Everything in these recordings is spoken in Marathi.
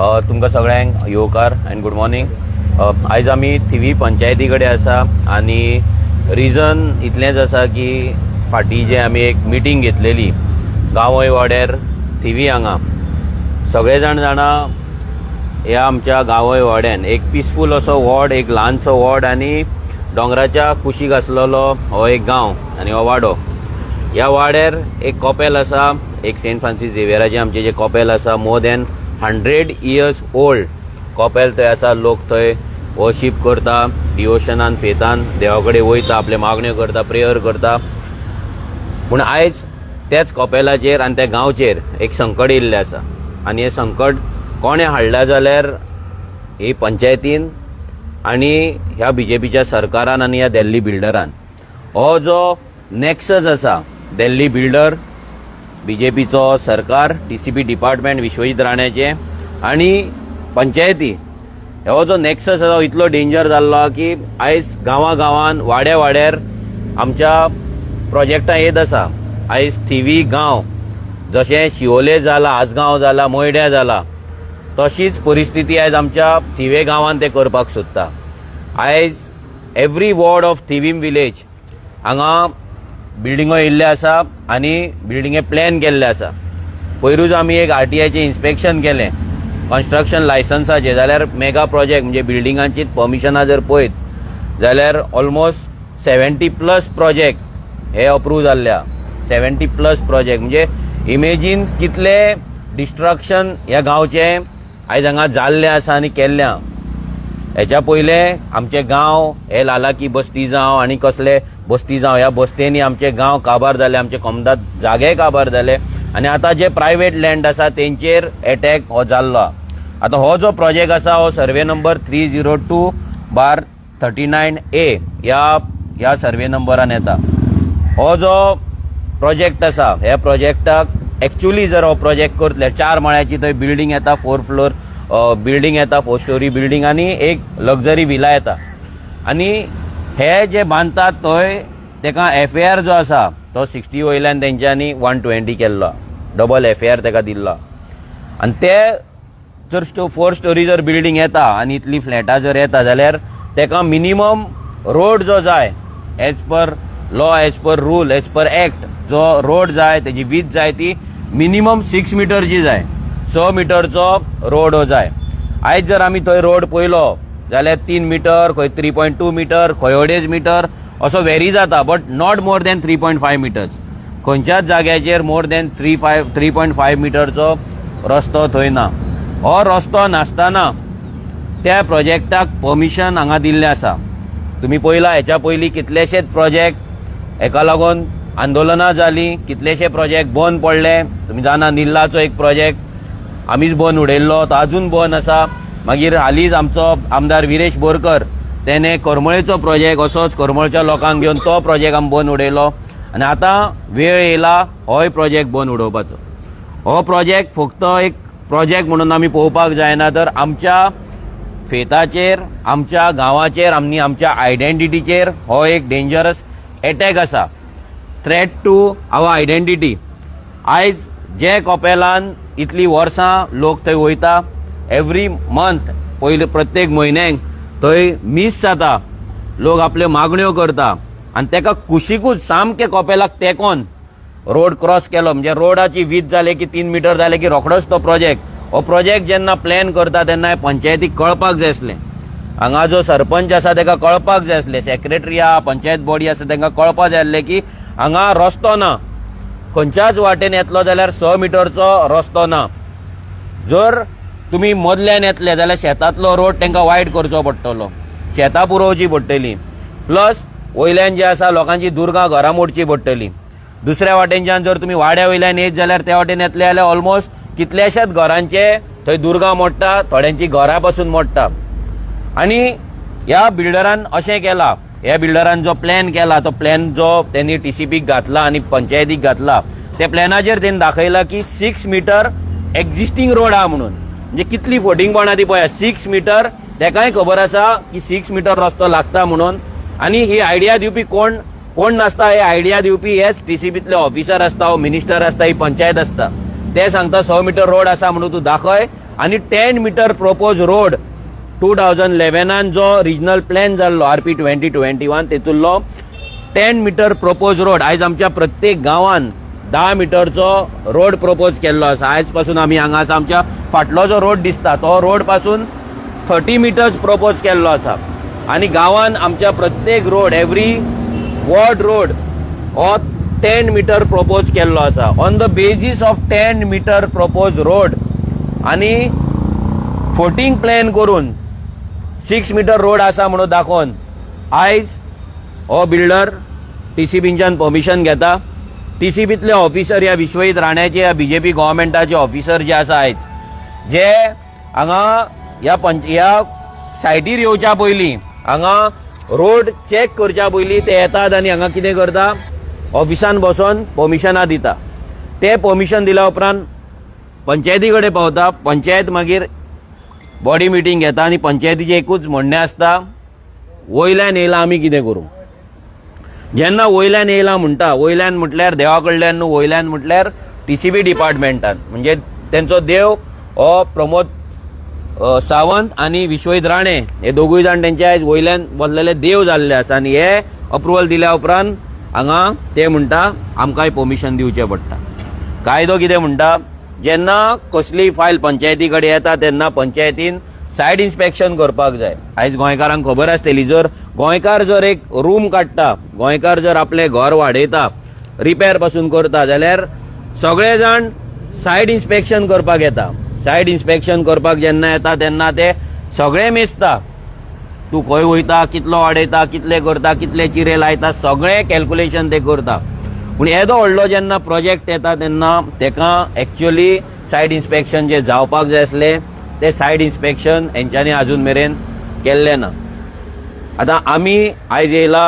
तुमकां सगळ्यांक येवकार एंड गुड मॉर्निंग. आयज आमी थिवी पंचायती कडेन आसा आनी रिजन इतलेंच आसा की फाटीं जे आमी एक मिटींग घेतलेली गांवय वाड्यार थिवी हांगा सगळे जाणा ह्या आमच्या गांवय वाड्यान एक पिसफूल असो वॉर्ड, एक ल्हानसो वॉर्ड आनी दोंगराच्या कुशीक आसलेलो हो एक गांव आनी हो वाडो. ह्या वाड्यार एक कॉपेल आसा, एक सेंट फ्रांसीस झेवियराचें आमचें जे कॉपेल आसा, मोर दॅन 100 years ओल्ड कॉपेल थंय आसा. लोक थंय वर्शीप करता, डिवोशनान फेतान देवा कडेन वयता, आपले मागण्यो करता, प्रेयर करता. पूण आयज त्याच कॉपेलाचेर आनी त्या गांवचेर एक संकट येयल्लें आसा आनी हें संकट कोणें हाडला जाल्यार ही पंचायतीन आनी ह्या बीजेपीच्या सरकारान आनी ह्या दिल्ली बिल्डरान. हो जो नेक्सस आसा दिल्ली बिल्डर, बीजेपीचो सरकार, टीसीपी डिपार्टमेंट विश्वजीत राणेचें आनी पंचायती, हो जो नेक्सस आसा हो इतलो डेंजर जाल्लो की आयज गांवान वाड्यार आमच्या प्रोजेक्टां येत आसा. आयज थिवी गांव जशें शिवोले जाला, आसगांव जाला, मोयड्या जाला, तशीच परिस्थिती आयज आमच्या थिवे गांवान ते करपाक सोदता. आयज every ward of Thivim village हांगा बिल्डिंगो येयल्ले आसा आनी बिल्डिंगे प्लॅन केल्ले आसा. पयरूच आमी एक आरटीआयचें इन्स्पेक्शन केलें कन्स्ट्रक्शन लायसन्साचें. जाल्यार मेगा प्रोजेक्ट म्हणजे बिल्डिंगांची परमिशनां जर पळयत जाल्यार ऑलमोस्ट 70+ प्रोजेक्ट हे अप्रूव जाल्ल्या. 70+ प्रोजेक्ट म्हणजे इमेजीन कितले डिस्ट्रक्शन ह्या गांवचें आयज हांगा जाल्लें आसा आनी केल्लें. हेच्या पयले आमचे गांव हे लालाकी बस्ती जावं आनी कसले बस्ती जावं, ह्या बस्तेनी आमचे गांव काबार जाले, आमचे कमदात जागे काबार जाले आनी आतां जे प्रायवेट लँड आसा तेंचेर एटॅक हो जाल्लो. आतां हो जो प्रोजेक्ट आसा हो सर्वे नंबर 302/39A ह्या सर्वे नंबरान येता. हो जो प्रोजेक्ट आसा ह्या प्रोजेक्टाक एक्चुअली जर हो प्रोजेक्ट करतले 4 माळ्याची थंय बिल्डींग येता, 4 फ्लोर बिल्डींग येता, 4 स्टोरी बिल्डींग आनी एक लक्झरी विला येता. आनी हे जे बांदतात थंय तेका FAR जो आसा तो 60 वयल्यान तेंच्यांनी 120 केल्लो, डबल FAR तेका दिल्लो. आनी ते जर 4 स्टोरी जर बिल्डींग येता आनी इतली फ्लॅटां जर येता जाल्यार तेका मिनिमम रोड जो जाय as per law, as per rule, as per act जो रोड जाय तेजी वीथ जाय ती मिनिमम 6 मिटरची जाय. 6 मिटरचो रोड हो जाय. आयज जर आमी थंय रोड पयलो जाल्यार 3 मिटर, खंय 3.2 मिटर, खंय 2.5 मिटर असो वेरी जाता, but not more than 3.5 metres. खंयच्याच जाग्याचेर मोर दॅन 3.5 मिटरचो रस्तो थंय ना. हो रस्तो नासतना त्या प्रोजेक्टाक परमिशन हांगा दिल्लें आसा. तुमी पळयला हेच्या पयलीं कितलेशेच प्रोजेक्ट हेका लागून आंदोलनां जालीं, कितलेशे प्रोजेक्ट बंद पडले. तुमी जाणा निल्लाचो एक प्रोजेक्ट आमीच बंद उडयल्लो, तो अजून बंद आसा. मागीर हालींच आमचो आमदार विरेश बोरकर तेणे करमळेचो प्रोजेक्ट असोच करमळच्या लोकांक घेवन तो प्रोजेक्ट आमी बंद उडयलो. आनी आतां वेळ येयला होय प्रोजेक्ट बंद उडोवपाचो. हो प्रोजेक्ट फक्त एक प्रोजेक्ट म्हणून आमी पळोवपाक जायना, तर आमच्या फेताचेर, आमच्या गांवाचेर आनी आमच्या आयडेंटिटीचेर हो एक डेंजरस एटॅक आसा. Threat to our identity. आयज जे कॉपेलान इतली वर्सां लोक थंय वयता, एवरी मंथ पयले प्रत्येक म्हयन्याक थंय मिस जाता, लोक आपल्यो मागण्यो करता आनी तेका कुशीकूच सामके कॉपेलाक तेकोन रोड क्रॉस केलो. म्हणजे रोडाची वीथ जाले की 3 मिटर जाले की रोखडोच तो प्रोजेक्ट. हो प्रोजेक्ट जेन्ना प्लॅन करता तेन्ना पंचायतीक कळपाक जाय आसलें. हांगा जो सरपंच आसा तेका कळपाक जाय आसलें, सेक्रेटरी आहा, पंचायत बॉडी आसा तेंकां कळपाक जाय आसलें की हांगा रस्तो ना, खंयच्याच वाटेन येतलो जाल्यार 6 मिटरचो रस्तो ना. जर तुमी मदल्यान येतले जाल्यार शेतांतलो रोड तेंकां वायट करचो पडटलो, शेतां पुरोवची पडटली, प्लस वयल्यान जे आसा लोकांची दुर्गा घरां मोडची पडटली. दुसऱ्या वाटेनच्यान जर तुमी वाड्या वयल्यान येत जाल्यार त्या वाटेन येतले जाल्यार ऑलमोस्ट कितल्याशाच घरांचे थंय दुर्गा मोडटा, थोड्यांची घरां पासून मोडटा. आनी ह्या बिल्डरान अशें केलां, ह्या बिल्डरान जो प्लॅन केला तो प्लॅन जो त्यांनी टीसीपीक घातला आनी पंचायतीक घातला, त्या प्लॅनाचेर तेणी दाखयला की 6 मिटर एक्झिस्टिंग रोड आहा म्हणून. म्हणजे कितली फोटिंगपणां ती पळया. 6 मिटर तेकाय खबर आसा की 6 मिटर रस्तो लागता म्हणून. आनी ही आयडिया दिवपी कोण नासता, हे आयडिया दिवपी हेच टीसीपीतले ऑफिसर आसता, मिनिस्टर आसता, ही पंचायत आसता. ते सांगता 6 मिटर रोड आसा म्हणून तूं दाखय आनी 10 मीटर प्रपोज रोड 2011 जो रिजनल प्लॅन जाल्लो RP 2021 तेतूंतलो 10 मीटर प्रपोज रोड आयज आमच्या प्रत्येक गांवांत 10 मीटरचो रोड प्रपोज केल्लो आसा. आयज पासून आमी हांगा आसा आमच्या फाटलो जो रोड दिसता तो रोड पासून 30 मीटर्स प्रपोज केल्लो आसा. आनी गांवांत आमच्या प्रत्येक रोड एवरी वॉर्ड रोड हो 10 मीटर प्रपोज केल्लो आसा. On the basis of 10 meter propose road आनी फोटींग प्लॅन करून 6 मीटर रोड आसा म्हणून दाखोवन आयज हो बिल्डर TCBच्यान परमिशन घेता. TCBतले ऑफिसर ह्या विश्वजीत राण्याचे ह्या BJP गव्हर्मेंटाचे ऑफिसर जे आसा आयज जे हांगा ह्या सायटीर येवच्या पयलीं हांगा रोड चेक करच्या पयलीं ते येतात आनी हांगा कितें करता ऑफिसान बसोन परमिशनां दिता. ते परमिशन दिल्या उपरांत पंचायती कडेन पावता. पंचायत मागीर बॉडी मिटींग घेता आनी पंचायतीचें एकूच म्हणणें आसता वयल्यान येयला आमी कितें करूं. जेन्ना वयल्यान येयला म्हणटा वयल्यान म्हटल्यार देवा कडल्यान न्हू, वयल्यान म्हटल्यार TCB डिपार्टमेंटान म्हणजे तेंचो देव हो प्रमोद सावंत आनी विश्वजीत राणे हे दोगूय जाण तेंचे आयज वयल्यान बसलेले देव जाल्ले आसा. आनी हे अप्रुवल दिल्या उपरांत हांगा ते म्हणटा आमकांय परमिशन दिवचें पडटा. कायदो कितें म्हणटा जेन्ना कसलीय फायल पंचायती कडेन येता तेन्ना पंचायतीन सायड इन्स्पेक्शन करपाक जाय. आयज गोंयकारांक खबर आसतली जर गोंयकार जर एक रूम काडटा, गोंयकार जर आपले घर वाडयता, रिपेर पासून करता जाल्यार सगळे जाण सायड इन्स्पेक्शन करपाक येता. सायड इन्स्पेक्शन करपाक जेन्ना येता तेन्ना ते सगळे मेजता. तूं खंय वयता, कितलो वाडयता, कितले करता, कितले चिरे लायता, सगळे कॅल्क्युलेशन ते करता. पूण येदो व्हडलो जेन्ना प्रोजेक्ट येता तेन्ना तेका एक्चुअली सायड इन्स्पेक्शन जे जावपाक जाय आसले ते सायड इन्स्पेक्शन हेंच्यांनी अजून मेरेन केल्ले ना. आतां आमी आयज येयला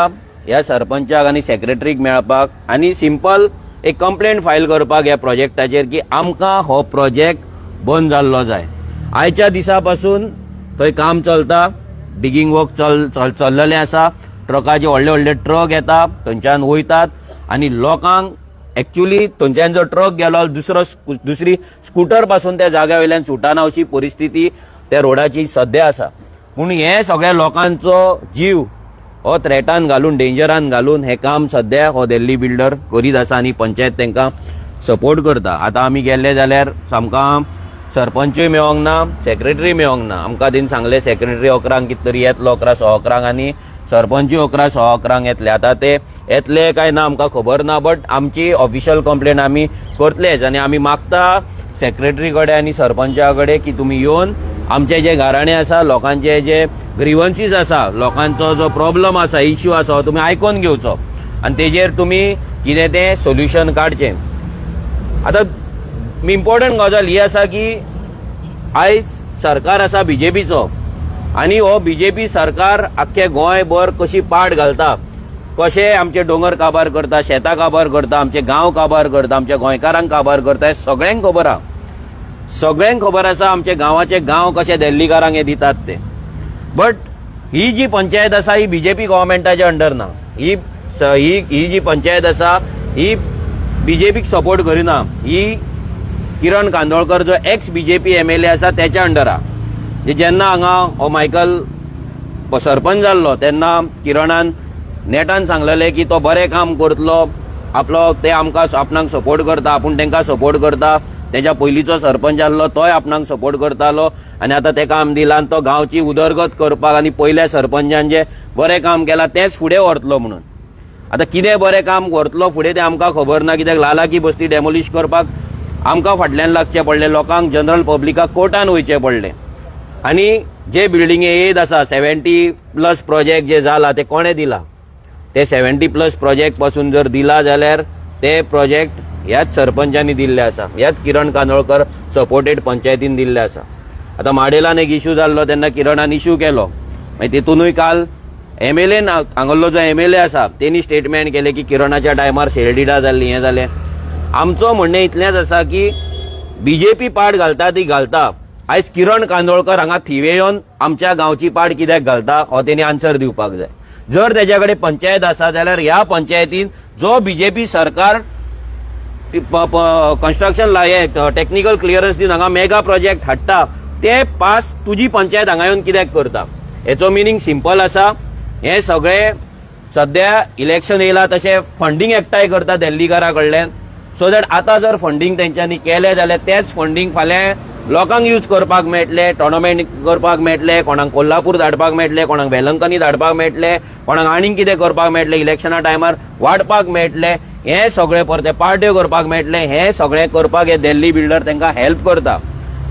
ह्या सरपंचाक आनी सेक्रेटरीक मेळपाक आनी सिंपल एक कंप्लेंट फायल करपाक ह्या प्रोजेक्टाचेर की आमकां हो प्रोजेक्ट बंद जाल्लो जाय. आयच्या दिसा पासून थंय काम चलता, डिगींग वर्क चल्लेलें आसा. ट्रकाचे व्हडले व्हडले ट्रक येता, थंयच्यान वयतात आनी लोकांक एक्चुअली थंयच्यान जर ट्रक गेलो दुसरी स्कूटर पासून त्या जाग्या वयल्यान सुटना अशी परिस्थिती त्या रोडाची सध्या आसा. पूण हे सगळ्या लोकांचो जीव हो थ्रेटान घालून डेंजरान घालून हे काम सध्या हो दिल्ली बिल्डर करीत आसा आनी पंचायत तांकां सपोर्ट करता. आतां आमी गेल्ले जाल्यार आमकां सरपंचूय मेळोंक ना, सेक्रेटरी मेळोंक ना. आमकां तेणी सांगले सेक्रेटरी 11 कितें तरी येतलो 11:15 आनी सरपंचूय 11:15 येतले. आतां ते येतले काय ना आमकां खबर ना, बट आमची ऑफिशियल कंप्लेंट आमी करतलेच आनी आमी मागता सेक्रेटरी कडेन आनी सरपंचा कडेन की तुमी येवन आमचे जे घराणे आसा, लोकांचे जे ग्रीवन्सीस आसा, लोकांचो जो प्रॉब्लम आसा, इश्यू आसा तुमी आयकून घेवचो आनी तेजेर तुमी कितें तें सोल्युशन काडचें. आतां इम्पॉर्टंट गजाल ही आसा की आयज सरकार आसा BJPचो आनी हो BJP सरकार आख्खे गोंयभर कशी पाड घालता, कशे आमचे दोंगर काबार करता, शेतां काबार करता, आमचे गांव काबार करता, आमच्या गोंयकारांक काबार करता हे सगळ्यांक खबर आहा. सगळ्यांक खबर आसा आमचे गांवाचे गांव कशे दिल्लीकारांक हे दितात ते. बट ही जी पंचायत आसा ही BJP गव्हर्मेंटाच्या अंडर ना. ही जी पंचायत आसा ही BJPक सपोर्ट करिना. ही किरण कांदोळकर जो एक्स BJP MLA आसा त्याच्या अंडर आहा. जेन्ना हांगा हो मायकल सरपंच जाल्लो तेन्ना किरणान नेटान सांगलेलें की तो बरें काम करतलो, आपलो ते आमकां आपणाक सपोर्ट करता, आपूण तांकां सपोर्ट करता. तेच्या पयलींचो सरपंच आसलो तोय आपणाक सपोर्ट करतालो आनी आतां ते काम दिलां आनी तो गांवची उदरगत करपाक आनी पयल्या सरपंचान जे बरें काम केलां तेंच फुडें व्हरतलो म्हणून. आतां कितें बरें काम व्हरतलो फुडें तें आमकां खबर ना, कित्याक लालाकी बस्ती डेमोलिश करपाक आमकां फाटल्यान लागचें पडलें, लोकांक जनरल पब्लिकाक कोर्टान वयचें पडलें. आनी जे बिल्डिंगे येत आसा 70+ प्रोजेक्ट जे जाला ते कोणें दिला, ते 70+ प्रोजेक्ट पासून जर दिला जाल्यार ते प्रोजेक्ट ह्याच सरपंचांनी दिल्ले आसा, ह्याच किरण कांदोळकर सपोर्टेड पंचायतीन दिल्ले आसा. आतां माडेलान एक इश्यू जाल्लो तेन्ना किरणान इश्यू केलो, मागीर तितूनय काल MLA हांगल्लो जो MLA आसा तेणी स्टेटमेंट केले की किरणाच्या टायमार सेलडिडा जाल्ली, हें जालें. आमचो म्हणणें इतलेंच आसा की BJP पाड घालता ती घालता. आयज किरण कांदोळकर हांगा थिवे येवन आमच्या गांवची पाड कित्याक घालता हो तेणी आन्सर दिवपाक जाय. जर तेच्या कडेन पंचायत आसा जाल्यार ह्या पंचायतीन जो BJP सरकार कन्स्ट्रक्शन टेक्निकल क्लियरन्स दिवन हांगा मेगा प्रोजेक्ट हाडटा ते पास तुजी पंचायत हांगा येवन कित्याक करता. हेचो मिनींग सिंपल आसा. हे सगळे सध्या इलेक्शन येयला तशें फंडींग एकठांय करता दिल्लीकारा कडल्यान, सो दॅट आतां जर फंडींग तेंच्यांनी केलें जाल्यार तेच फंडींग फाल्यां लोकांक यूज करपाक मेळटले, टोर्नामेंट करपाक मेळटले, कोणाक कोल्हापूर धाडपाक मेळटले, कोणाक वेलंकनी धाडपाक मेळटले, कोणाक आनीक कितें करपाक मेळटले, इलेक्शना टायमार वाडपाक मेळटले, हे सगळे परते पार्ट्यो करपाक मेळटले. हे सगळे करपाक हे दिल्ली बिल्डर तांकां हेल्प करता.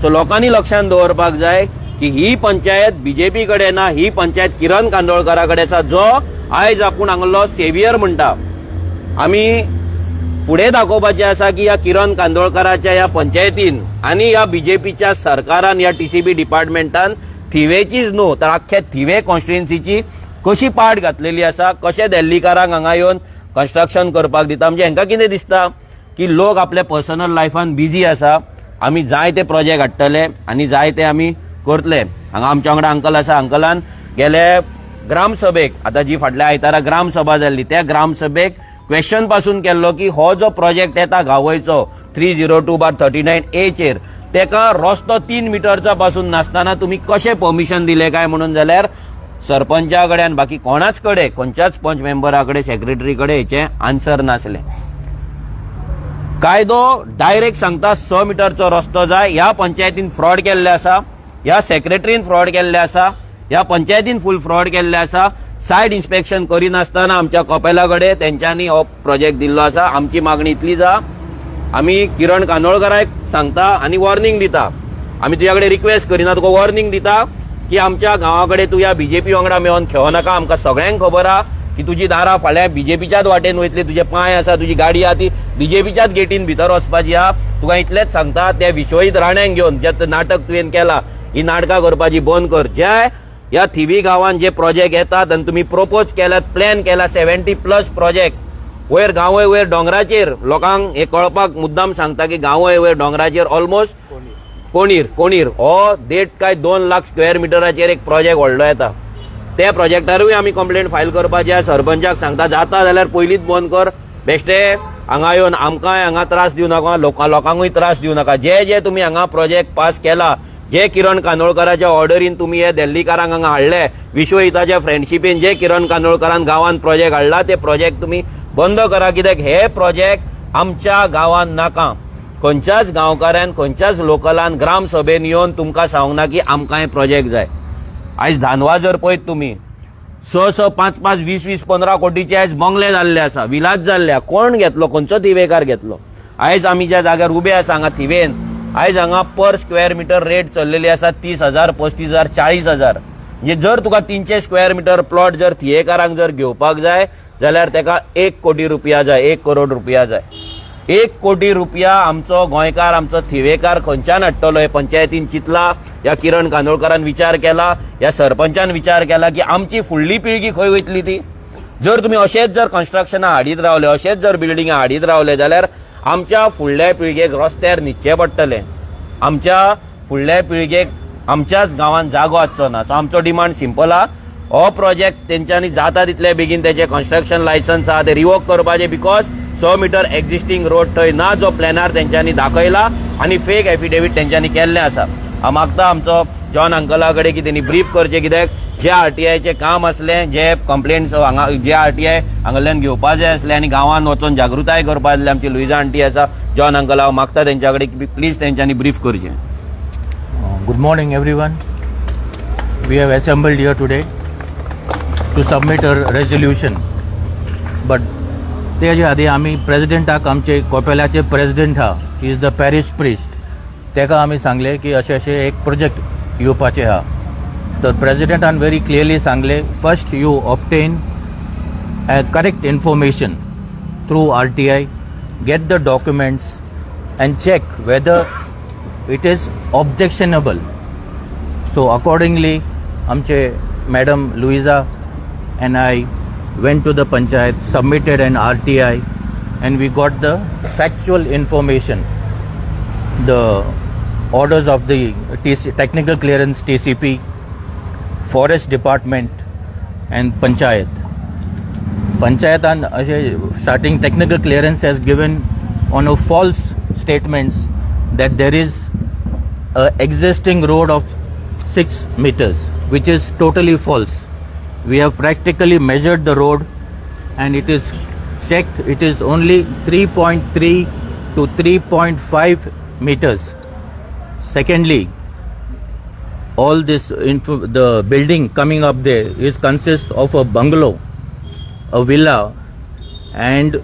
सो लोकांनी लक्षांत दवरपाक जाय की ही पंचायत बीजेपी कडेन ना, ही पंचायत किरण कांदोळकरा कडेन आसा, जो आयज आपूण हांगलो सेवियर म्हणटा. आमी फुडें दाखोवपाचें आसा की ह्या किरण कांदोळकराच्या ह्या पंचायतीन आनी ह्या बीजेपीच्या सरकारान ह्या टीसीबी डिपार्टमेंटान थिवेचीच न्हू तर आख्ख्या थिवे कॉन्स्टिट्युएन्सीची कशी पाड घातलेली आसा, कशें दिल्लीकारांक हांगा येवन कन्स्ट्रक्शन करपाक दिता. म्हणजे हांकां कितें दिसता की लोक आपल्या पर्सनल लायफान बिजी आसा, आमी जाय ते प्रोजेक्ट हाडटले आनी जाय ते आमी करतले. हांगा आमच्या वांगडा अंकल आसा. अंकलान गेले ग्रामसभेक, आतां जी फाटल्या आयतारा ग्रामसभा जाल्ली, त्या ग्रामसभेक क्वेश्चन पासून केल्लो की हो जो प्रोजेक्ट येता गांवयचो 302/39A चेर, तेका रस्तो 3 मिटरचा पासून नासतना तुम्ही कशें परमिशन दिले काय म्हणून. जाल्यार सरपंचा कडेन बाकी कोणाच कडेन, खंयच्याच पंच मेंबरा कडेन, सेक्रेटरी कडेन हेचे आन्सर नासले. कायदो डायरेक्ट सांगता 6 मिटरचो रस्तो जाय. ह्या पंचायतीन फ्रॉड केल्ले आसा, ह्या सेक्रेटरीन फ्रॉड केल्ले आसा, ह्या पंचायतीन फुल फ्रॉड केल्ले आसा. सायट इन्स्पेक्शन करिनासतना आमच्या कपेला कडेन तेंच्यांनी हो प्रोजेक्ट दिल्लो आसा. आमची मागणी इतलीच आसा, आमी किरण कांदोळकराक सांगता आनी वॉर्निंग दिता. आमी तुज्या कडेन रिक्वेस्ट करिना, तुका वॉर्निंग दिता की आमच्या गांवा कडेन तूं ह्या बीजेपी वांगडा मेळोन खेळो नाका. आमकां सगळ्यांक खबर आहा की तुजी दारां फाल्यां बीजेपीच्याच वाटेन वयतली, तुजे पांय आसा, तुजी गाडी आहा ती बीजेपीच्याच गेटीन भितर वचपाची आहा. तुका इतलेंच सांगता, त्या विश्वजीत राण्यांक घेवन जे नाटक तुवें केला, ही नाटकां करपाची बंद कर. जे ह्या थिवी गांवांत जे प्रोजेक्ट येतात आनी तुमी प्रपोज केल्यात, प्लॅन केला 70+ प्रोजेक्ट वयर गांवय वयर डोंगराचेर, लोकांक हे कळपाक मुद्दाम सांगता की गांवय वयर डोंगराचेर ऑलमोस्ट कोणीर हो 1.5 काय 2 लाख स्क्वेअर मिटराचेर एक प्रोजेक्ट व्हडलो येता. त्या प्रोजेक्टारूय आमी कंप्लेंट फायल करपाची. सरपंचाक सांगता जाता जाल्यार पयलींच बंद कर, बेश्टे हांगा येवन आमकांय हांगा त्रास दिवं नाका, लोकांकूय त्रास दिवं नाका. जे तुमी हांगा प्रोजेक्ट पास केला, जे किरण कांदोळकराच्या ऑर्डरीन तुम्ही हे दिल्लीकारांक हांगा हाडले, विश्वहिताच्या फ्रेंडशिपीन जे किरण कांदोळकरान गांवांत प्रोजेक्ट हाडला, ते प्रोजेक्ट तुम्ही बंद करा. कित्याक हे प्रोजेक्ट आमच्या गांवांत नाका. खंयच्याच गांवकारान, खंयच्याच लोकलान ग्रामसभेन येवन तुमकां सांगूंक ना की आमकां हे प्रोजेक्ट जाय. आयज धानवा जर पळयत तुमी 6 5 5 20 20 15 कोटीचे आयज बंगले जाल्ले आसा, विलास जाल्ले. कोण घेतलो, खंयचो थिवेकार घेतलो. आयज आमी ज्या जाग्यार उबे आसा हांगा थिवेन, आयज हांगा पर स्क्वेअर मिटर रेट चल्लेली आसा 30,000 35,000 40,000. म्हणजे जर तुका 300 स्क्वेअर मिटर प्लॉट जर थियेकारांक जर घेवपाक जाय जाल्यार तेका 1 कोटी रुपया जाय, 1 करोड रुपया जाय. 1 कोटी रुपया आमचो गोंयकार, आमचो थिवेकार खंयच्यान हाडटलो. हे पंचायतीन चिंतला, ह्या किरण कांदोळकरान विचार केला, ह्या सरपंचान विचार केला की आमची फुडली पिळगी खंय वयतली ती. जर तुमी अशेंच जर कन्स्ट्रक्शनां हाडीत रावले, अशेंच जर बिल्डिंगा हाडीत रावले जाल्यार आमच्या फुडल्या पिळगेक रस्त्यार न्हिदचें पडटलें. आमच्या फुडल्या पिळगेक आमच्याच गांवांत जागो आसचो ना. सो आमचो डिमांड सिंपल आहा, हो प्रोजेक्ट तेंच्यांनी जाता तितले बेगीन तेचे कन्स्ट्रक्शन लायसन्स आहा ते रिवोक करपाचे. बिकॉज 6 मिटर एक्झिस्टिंग रोड थंय ना, जो प्लॅनार तेंच्यांनी दाखयला आनी फेक एफिडेविट तेंच्यांनी केल्लें आसा. हांव मागता आमचो जॉन अंकला कडेन की तेणी ब्रीफ करचें, कित्याक जे आरटीआयचे काम असलें, जे कंप्लेंट्स हांगा जे आरटीआय हांगाल्यान घेवपा जाय आसले आनी गांवांत वचून जागृताय करपा जाय आमची लुइजा आंटी आसा, जॉन अंकल, हांव मागता तेंच्या कडेन की प्लीज तेंच्यांनी ब्रीफ करचें. Good morning everyone. We have assembled here today to submit a resolution. But तेजे आदी आमी प्रेसिडेंटाक, आमचे कोपेलाचे प्रेसिडेंट हा, he is the parish priest, तेका आमी सांगले की अशें अशें एक प्रोजेक्ट येवपाचें हा. तर प्रेसिडेंटान व्हेरी क्लियरली सांगले, first you obtain correct information through RTI, get the documents and check whether it is objectionable. So accordingly, amche Madam Louisa and I went to the panchayat, submitted an RTI, and we got the factual information. The orders of the technical clearance TCP, forest department and panchayat. Panchayat and starting technical clearance has given on a false statements that there is a existing road of 6 meters, which is totally false. We have practically measured the road and it is checked. It is only 3.3 to 3.5 meters. Secondly, all this the building coming up there is consists of a bungalow, a villa, and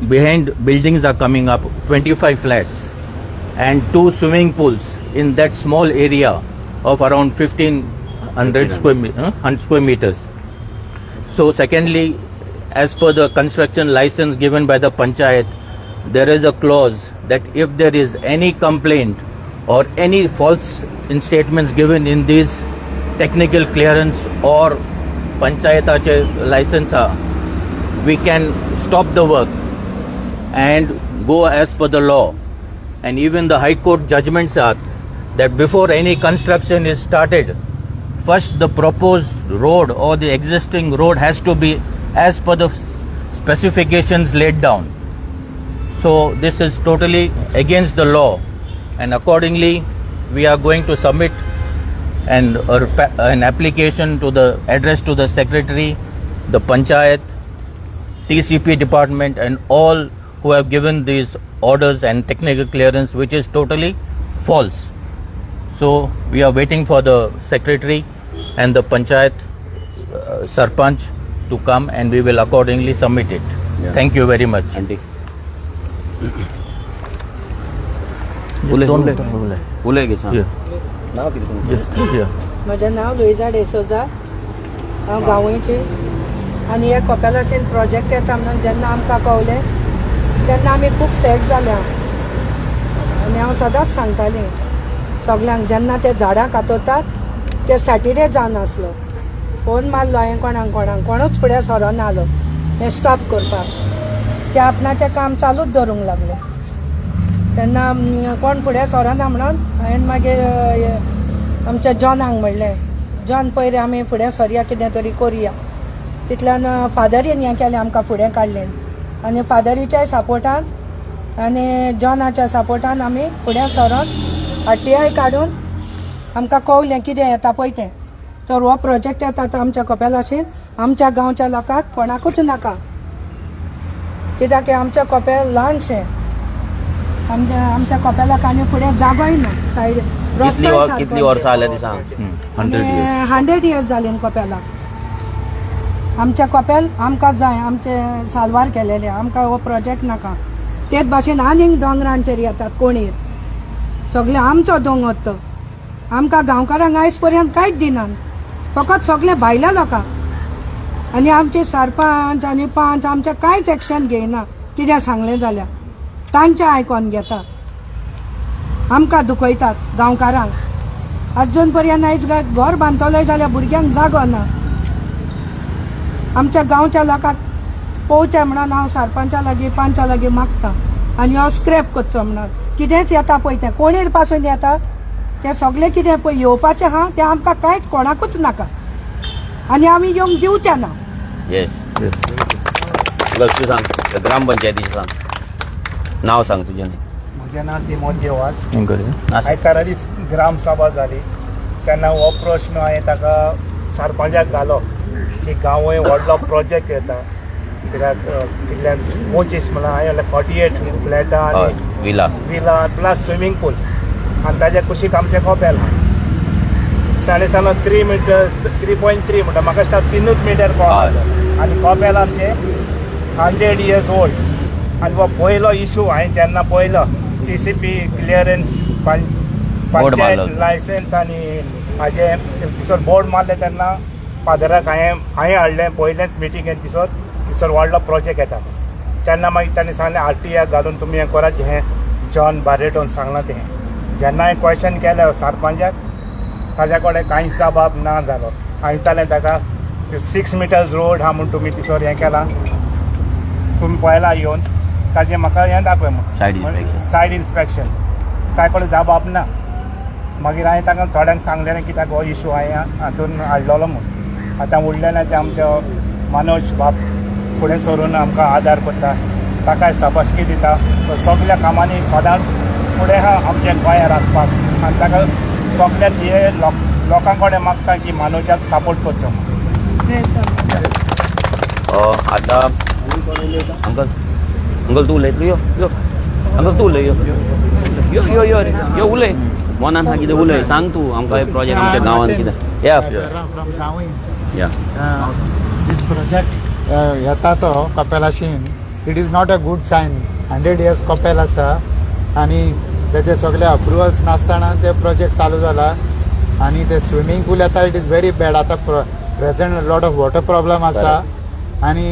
behind buildings are coming up 25 flats and 2 swimming pools in that small area of around 1500 square meters. So secondly, as per the construction license given by the panchayat, there is a clause that if there is any complaint or any false statements given in this technical clearance or panchayatache license, we can stop the work and go as per the law. And even the High Court judgments are that before any construction is started, first the proposed road or the existing road has to be as per the specifications laid down. So this is totally against the law, and accordingly we are going to submit an application to the address to the secretary, the panchayat, TCP department, and all who have given these orders and technical clearance, which is totally false. So we are waiting for the secretary and the panchayat sarpanch to come, and we will accordingly submit it. Yeah. Thank you very much. Auntie. उलय गे सांग. नाव कितें तुमचें? म्हजें नांव लुइजा डेसोजा. हांव गांवयची आनी हे कॉपेलाशेन प्रोजेक्ट येता म्हणून जेन्ना आमकां कळलें तेन्ना आमी खूब सॅड जाल्या. आनी हांव सदांच सांगतालीं सगल्यांक जेन्ना ते झाडां कातोतात ते सॅटर्डे जावनासलो. फोन मारलो हांवें कोणूच फुडें सरो नाहलो हें स्टॉप करपाक. ते आपणाचें काम चालूच दवरूंक लागले. तेन्ना कोण फुडें सरना म्हणून हांवें मागीर आमच्या जॉनाक म्हणलें, जॉन पयर आमी फुडें सरया, कितें तरी करुया. तितल्यान फादरीन हें केलें, आमकां फुडें काडलें. आनी फादरीच्या सपोर्टान आनी जॉनाच्या सपोर्टान आमी फुडें सरोन RTI काडून आमकां कळलें कितें येता पळय तें. तर हो प्रोजेक्ट येता तो आमच्या कपेलाशेन आमच्या गांवच्या लोकांक कोणाकूच नाका. कित्याक आमचें कपेल ल्हानशें, आमच्या कपेलाक आनी फुडें जागोय ना. सायड कितली वर्सां जाल्या ती सांग. 100 years जालीं कपेलाक. आमच्या कपेल आमकां जाय, आमचे सालवार केलेले, आमकां हो प्रोजेक्ट नाका. तेच भाशेन आनीक दोंगरांचेर येतात कोणीर, सगळे आमचो दोंगर तो. आमकां गांवकारांक आयज पर्यंत कांयच दिनात, फकत सगळे भायल्या लोकांक. आनी आमचे सरपंच आनी पंच आमचें कांयच एक्शन घेयना. कितें सांगलें जाल्यार तांचें आयकोन घेता. आमकां दुखयतात गांवकारांक. अजून पर्यंत आयज घर बांदतले जाल्यार भुरग्यांक जागो ना. आमच्या गांवच्या लोकांक पोवचें म्हणून हांव सरपंचा लागीं पंचा लागीं मागता. आनी हो स्क्रॅप करचो म्हणून. कितेंच येता पळय तें कोणीर पासून येता तें सगळें कितें पळय येवपाचें आहा तें आमकां कांयच कोणाकूच नाका. आनी आमी येवंक दिवचें ना. येस तूं सांग, ग्रामपंचायतीचें सांग. नाव सांग तुजें. म्हजें नांव तिमोथ देवास. नास. आयतारा दीस ग्राम सभा जाली तेन्ना हो प्रश्न हांवें ताका सरपंचाक घालो की गांवय व्हडलो प्रोजेक्ट येता. कित्याक कितल्याक 25 म्हणल्यार हांवें 48 फ्लॅटां आनी विला प्लस स्विमींग पूल आनी ताज्या कुशीक आमचें कपेल आहा. ताणें सांगलो 3 meters 3.3 म्हणटा. म्हाका दिसता 3 मीटर कळ्ळो. आनी कपेल आमचें 100 years ओल्ड. आनी हो पयलो इशू हांवें जेन्ना पळयलो TCP क्लियरन्स पंचायत लायसन्स आनी हाजें थिसर बोर्ड मारलें तेन्ना फादराक हांवें हाडलें पयलेंच मिटिंगेन थिसर व्हडलो प्रोजेक्ट येता. तेन्ना मागीर ताणें सांगलें RTI घालून तुमी हें करात. हें जॉन बारेटोन सांगलां तें. जेन्ना हांवें क्वेश्चन केलें सरपंचाक ताज्या कडेन कांयच जबाब ना जालो. हांवें जालें ताका 6 meters रोड आहा म्हूण तुमी थिसर हें केलां, तुमी पळयला येवन ताजें म्हाका हें दाखय म्हणून सायड इन्स्पेक्शन. कांय कडेन जबाब ना. मागीर हांवें ताका थोड्यांक सांगलेलें कित्याक हो इशू हांवें हातून हाडलेलो म्हूण. आतां उरलेलें तें आमचो मनोज बाब फुडें सरून आमकां आदार करता, ताकाय शाबासकी दिता. सगळ्या कामांनी सदांच फुडें आहा आमच्या गोंया राखपाक. आनी ताका सगळ्यात हे लोकां कडेन मागता की मनोजाक सपोर्ट करचो आतां अंकल तूं उलयतलो यो अंकल तूं उलय यो उलय मनान हा कितें उलय सांग तूं आमकां हे प्रोजेक्ट आमच्या गांवांत कितें या This project येता तो कपेलाशीन it is not a good sign 100 years कपेल आसा आनी तेचे सगळे अप्रुवल्स नासतना ते प्रोजेक्ट चालू जाला आनी ते स्विमींग पूल येता इट इज व्हेरी बॅड आतां present lot of water problem आसा आनी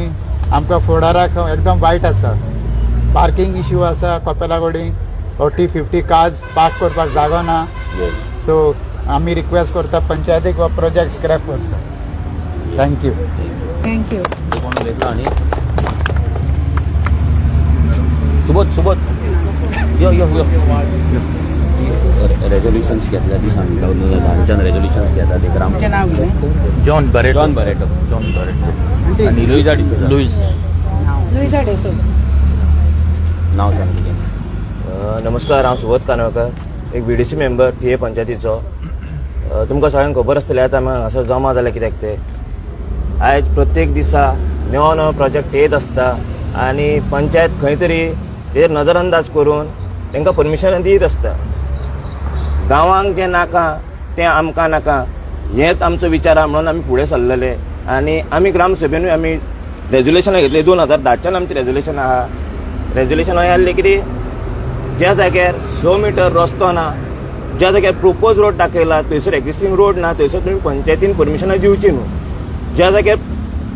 आमकां फुडाराक एकदम वायट आसा पार्किंग इश्यू आसा कपेला कडेन 40-50 कार्स पार्क करपाक जागो ना सो आमी रिक्वेस्ट करता पंचायतीक हो प्रोजेक्ट स्क्रॅप करचो थँक्यू थँक्यू कोण उलयतलो आनी सुबोध यो रेजोल्युशन्स घेतल्या ती सांगता ल्हानच्यान रेजोल्युशन्स घेता ते ग्राम जॉन बरेटो आनी लुइजा डिसोजा लुइजा डेसोजा नांव सांग तुजें नमस्कार हांव सुबोध कानोळकर एक VDC मेंबर थिये पंचायतीचो तुमकां सगळ्यांक खबर आसतलें आतां आमी हांगासर जमा जाल्यार कित्याक ते आयज प्रत्येक दिसा नवो प्रोजेक्ट येत आसता आनी पंचायत खंय तरी तेजेर नजरअंदाज करून तांकां परमिशन दीत आसता गांवांक जें नाका तें आमकां नाका हेंच आमचो विचार आहा म्हणून आमी फुडें सरलेले आनी आमी ग्रामसभेनूय आमी रेजोल्युशनां घेतली 2010च्यान आमची रेजोल्युशन आहा रेजोल्युशन आसलें कितें ज्या जाग्यार 100 मीटर रस्तो ना ज्या जाग्यार प्रोपोज रोड दाखयला थंयसर एक्झिस्टींग रोड ना थंयसर तुमी पंचायतीन परमिशनां दिवची न्हू ज्या जाग्यार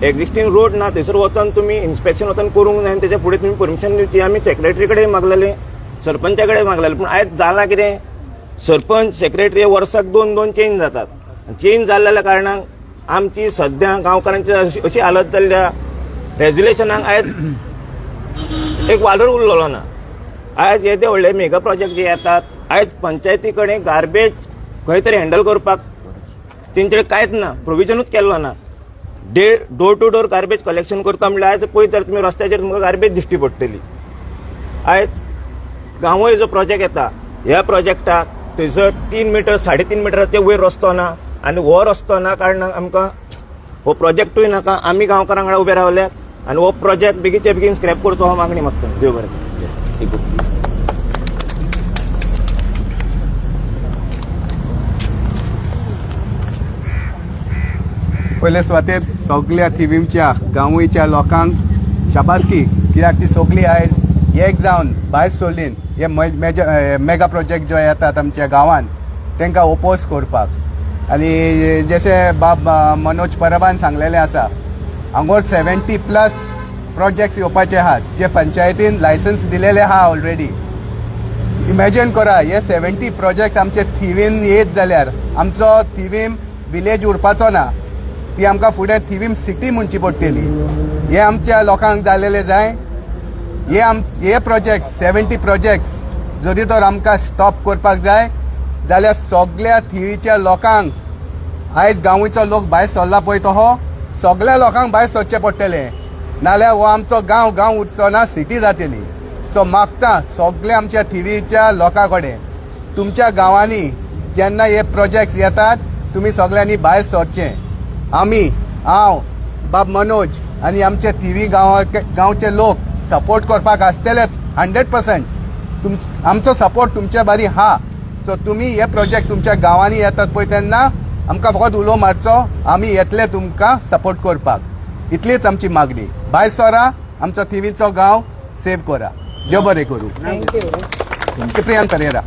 एक्झिस्टींग रोड ना थंयसर वचोन तुमी इन्स्पेक्शन वचोन करूंक जाय तेच्या फुडें तुमी परमिशन दिवची आमी सेक्रेटरी कडेन मागलेलें सरपंचा कडेन मागलेलें पूण आयज जालां कितें सरपंच सेक्रेटरी वर्साक 2 चेंज जातात चेंज जाल्ल्या कारणान आमची सद्या गांवकारांची अशी हालत जाल्ल्या रेजोल्युशनाक आयज एक वालोर उरलेलो ना आयज येदे व्हडले मेगा प्रोजेक्ट जे येतात आयज पंचायती कडेन गार्बेज खंय तरी हँडल करपाक तेंचे कडेन कांयच ना प्रोविजनूच केल्लो ना door to door garbage collection करता म्हणल्यार आयज पळय जर तुमी रस्त्याचेर तुमकां गार्बेज दिश्टी पडटली आयज गांवय जो प्रोजेक्ट येता ह्या प्रोजेक्टाक थंयसर 3 मीटर 3.5 मिटराचे वयर रस्तो ना आनी हो रस्तो ना कारणान आमकां हो प्रोजेक्टूय नाका आमी गांवकारां वांगडा उबे रावल्यात आनी हो प्रोजेक्ट बेगीचे बेगीन स्क्रॅप करचो हो मागणी मागता देव बरें पयले सुवातेर सगळ्या थिवीमच्या गांवच्या लोकांक शाबासकी कित्याक ती सगळीं आयज एक जावन भायर सरलीन हे मेगा प्रोजेक्ट जो येतात आमच्या गांवांत तांकां ओपोज करपाक आनी जशें बाब मनोज परबान सांगलेलें आसा हांगोर 70+ प्रोजेक्ट्स येवपाचे आहात जे पंचायतीन लायसन्स दिलेले आहा ऑलरेडी इमॅजिन करा हे 70 प्रोजेक्ट्स आमचे थिवीन येत जाल्यार आमचो थिवीम विलेज उरपाचो ना ती आमकां फुडें थिवीम सिटी म्हणची पडटली हे आमच्या लोकांक जालेले जाय हे प्रोजेक्ट 70 प्रोजेक्ट्स जरी तर आमकां स्टॉप करपाक जाय जाल्यार सगळ्या थिवीच्या लोकांक आयज गांवचो लोक भायर सरला पळय तो सगळ्या लोकांक भायर सरचें पडटलें नाल्यार हो आमचो गांव उरचो ना सिटी जातली सो मागता सगळे आमच्या थिवीच्या लोकां कडेन तुमच्या गांवांनी जेन्ना हे प्रोजेक्ट्स येतात तुमी सगळ्यांनी भायर सरचें हांव बाब मनोज आनी आमचे थिवी गांवचे लोक सपोर्ट करपाक आसतलेच 100% आमचो सपोर्ट तुमच्या बारी हा सो तुमी हे प्रोजेक्ट तुमच्या गांवांनी येतात पळय तेन्ना आमकां फकत उलो मारचो आमी येतले तुमकां सपोर्ट करपाक इतलीच आमची मागणी भायर सरा आमचो थिवीचो गांव सेव करा देव बरें करूं थँक्यू सिप्रियान तरेरा